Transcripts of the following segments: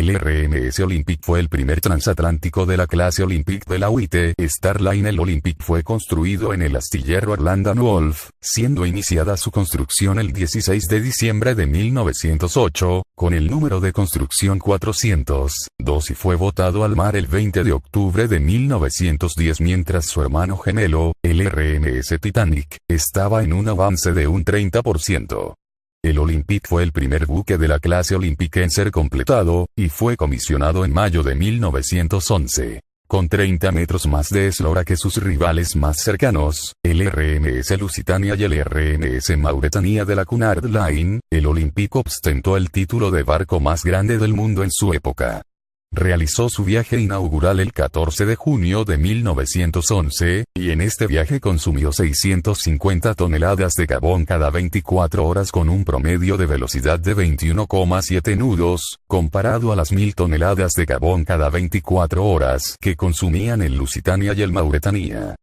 El RMS Olympic fue el primer transatlántico de la clase Olympic de la UIT Starline. El Olympic fue construido en el astillero Arland & Wolf, siendo iniciada su construcción el 16 de diciembre de 1908, con el número de construcción 402 y fue botado al mar el 20 de octubre de 1910 mientras su hermano gemelo, el RMS Titanic, estaba en un avance de un 30%. El Olympic fue el primer buque de la clase Olympic en ser completado, y fue comisionado en mayo de 1911. Con 30 metros más de eslora que sus rivales más cercanos, el RMS Lusitania y el RMS Mauretania de la Cunard Line, el Olympic ostentó el título de barco más grande del mundo en su época. Realizó su viaje inaugural el 14 de junio de 1911, y en este viaje consumió 650 toneladas de carbón cada 24 horas con un promedio de velocidad de 21,7 nudos, comparado a las 1000 toneladas de carbón cada 24 horas que consumían el Lusitania y el Mauretania.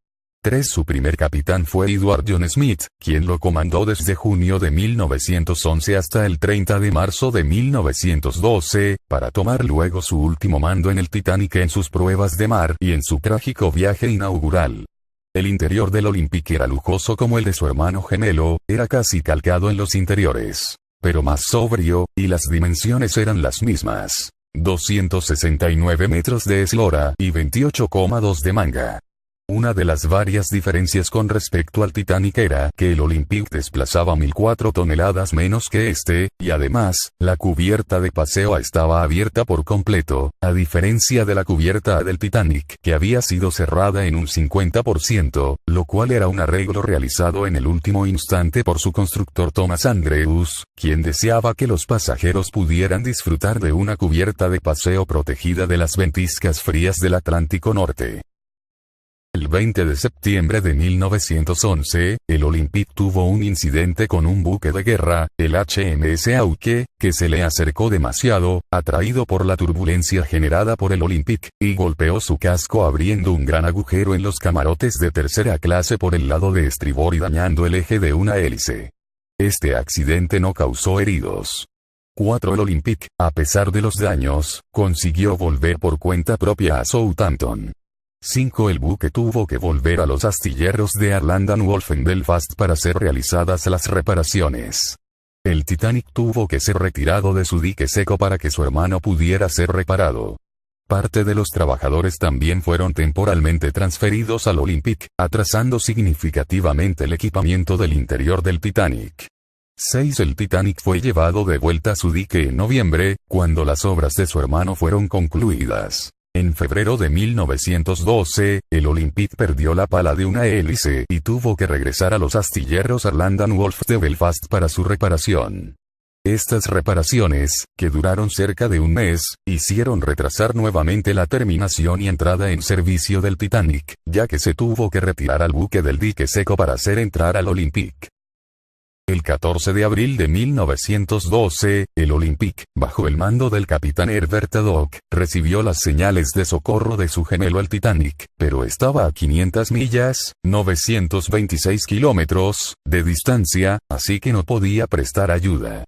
Su primer capitán fue Edward John Smith, quien lo comandó desde junio de 1911 hasta el 30 de marzo de 1912, para tomar luego su último mando en el Titanic en sus pruebas de mar y en su trágico viaje inaugural. El interior del Olympic era lujoso como el de su hermano gemelo, era casi calcado en los interiores, pero más sobrio, y las dimensiones eran las mismas: 269 metros de eslora y 28,2 de manga. Una de las varias diferencias con respecto al Titanic era que el Olympic desplazaba 1004 toneladas menos que este, y además, la cubierta de paseo A estaba abierta por completo, a diferencia de la cubierta A del Titanic que había sido cerrada en un 50%, lo cual era un arreglo realizado en el último instante por su constructor Thomas Andrews, quien deseaba que los pasajeros pudieran disfrutar de una cubierta de paseo protegida de las ventiscas frías del Atlántico Norte. El 20 de septiembre de 1911, el Olympic tuvo un incidente con un buque de guerra, el HMS Hawke, que se le acercó demasiado, atraído por la turbulencia generada por el Olympic, y golpeó su casco abriendo un gran agujero en los camarotes de tercera clase por el lado de estribor y dañando el eje de una hélice. Este accidente no causó heridos. El Olympic, a pesar de los daños, consiguió volver por cuenta propia a Southampton. El buque tuvo que volver a los astilleros de Arland & Wolf en Belfast para ser realizadas las reparaciones. El Titanic tuvo que ser retirado de su dique seco para que su hermano pudiera ser reparado. Parte de los trabajadores también fueron temporalmente transferidos al Olympic, atrasando significativamente el equipamiento del interior del Titanic. El Titanic fue llevado de vuelta a su dique en noviembre, cuando las obras de su hermano fueron concluidas. En febrero de 1912, el Olympic perdió la pala de una hélice y tuvo que regresar a los astilleros Arland & Wolf de Belfast para su reparación. Estas reparaciones, que duraron cerca de un mes, hicieron retrasar nuevamente la terminación y entrada en servicio del Titanic, ya que se tuvo que retirar al buque del dique seco para hacer entrar al Olympic. El 14 de abril de 1912, el Olympic, bajo el mando del capitán Herbert Haddock, recibió las señales de socorro de su gemelo el Titanic, pero estaba a 500 millas, 926 kilómetros, de distancia, así que no podía prestar ayuda.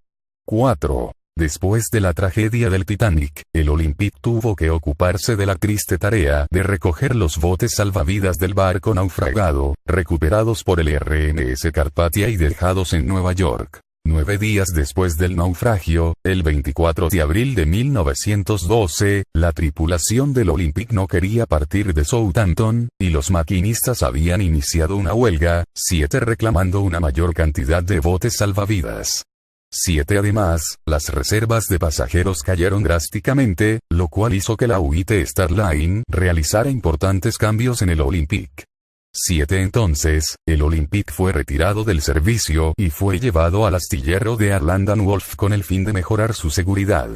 Después de la tragedia del Titanic, el Olympic tuvo que ocuparse de la triste tarea de recoger los botes salvavidas del barco naufragado, recuperados por el RMS Carpathia y dejados en Nueva York. 9 días después del naufragio, el 24 de abril de 1912, la tripulación del Olympic no quería partir de Southampton, y los maquinistas habían iniciado una huelga, reclamando una mayor cantidad de botes salvavidas. Además, las reservas de pasajeros cayeron drásticamente, lo cual hizo que la UIT Starline realizara importantes cambios en el Olympic. Entonces, el Olympic fue retirado del servicio y fue llevado al astillero de Arland & Wolf con el fin de mejorar su seguridad.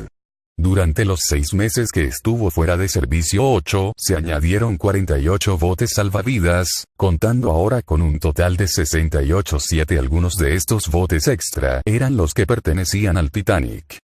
Durante los 6 meses que estuvo fuera de servicio se añadieron 48 botes salvavidas, contando ahora con un total de 68. Algunos de estos botes extra eran los que pertenecían al Titanic.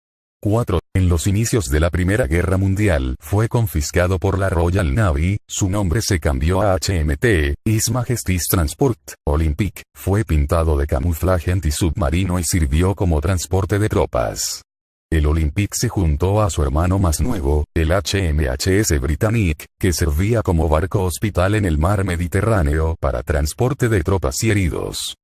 En los inicios de la Primera Guerra Mundial fue confiscado por la Royal Navy, su nombre se cambió a HMT, His Majesty's Transport Olympic, fue pintado de camuflaje antisubmarino y sirvió como transporte de tropas. El Olympic se juntó a su hermano más nuevo, el HMHS Britannic, que servía como barco hospital en el mar Mediterráneo para transporte de tropas y heridos.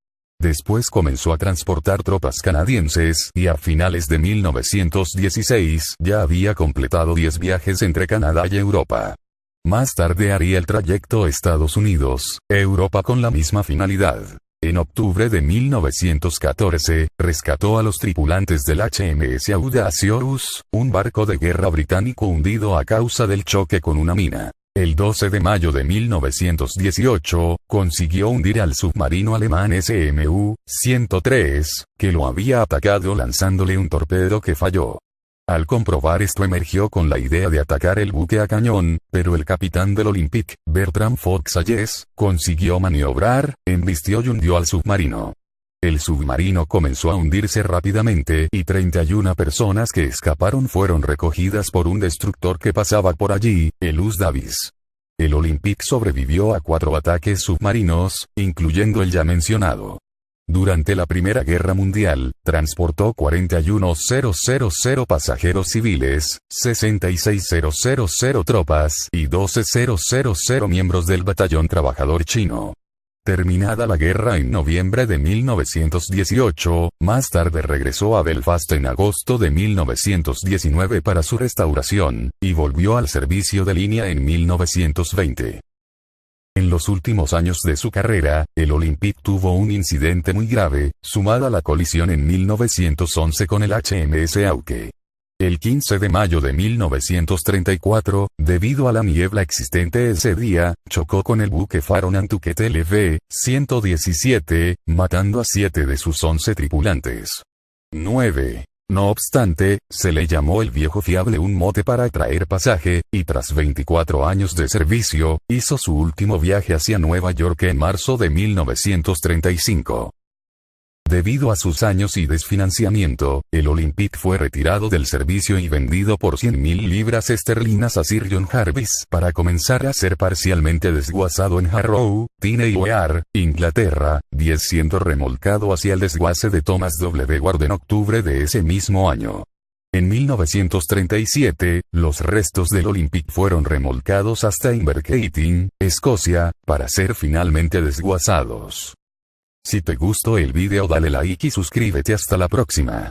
Después comenzó a transportar tropas canadienses y a finales de 1916 ya había completado 10 viajes entre Canadá y Europa. Más tarde haría el trayecto Estados Unidos-Europa con la misma finalidad. En octubre de 1914, rescató a los tripulantes del HMS Audacious, un barco de guerra británico hundido a causa del choque con una mina. El 12 de mayo de 1918, consiguió hundir al submarino alemán SMU-103, que lo había atacado lanzándole un torpedo que falló. Al comprobar esto emergió con la idea de atacar el buque a cañón, pero el capitán del Olympic, Bertram Fox-Sayes, consiguió maniobrar, embistió y hundió al submarino. El submarino comenzó a hundirse rápidamente y 31 personas que escaparon fueron recogidas por un destructor que pasaba por allí, el US Davis. El Olympic sobrevivió a 4 ataques submarinos, incluyendo el ya mencionado. Durante la Primera Guerra Mundial, transportó 41.000 pasajeros civiles, 66.000 tropas y 12.000 miembros del batallón trabajador chino. Terminada la guerra en noviembre de 1918, más tarde regresó a Belfast en agosto de 1919 para su restauración, y volvió al servicio de línea en 1920. En los últimos años de su carrera, el Olympic tuvo un incidente muy grave, sumado a la colisión en 1911 con el HMS Hawke. El 15 de mayo de 1934, debido a la niebla existente ese día, chocó con el buque faro Nantucket LV-117, matando a 7 de sus 11 tripulantes. 9. No obstante, se le llamó el viejo fiable, un mote para atraer pasaje, y tras 24 años de servicio, hizo su último viaje hacia Nueva York en marzo de 1935. Debido a sus años y desfinanciamiento, el Olympic fue retirado del servicio y vendido por 100.000 libras esterlinas a Sir John Jarvis para comenzar a ser parcialmente desguazado en Harrow, Tyne Wear, Inglaterra, 10 siendo remolcado hacia el desguace de Thomas W. Ward en octubre de ese mismo año. En 1937, los restos del Olympic fueron remolcados hasta Inverkeithing, Escocia, para ser finalmente desguazados. Si te gustó el video dale like y suscríbete hasta la próxima.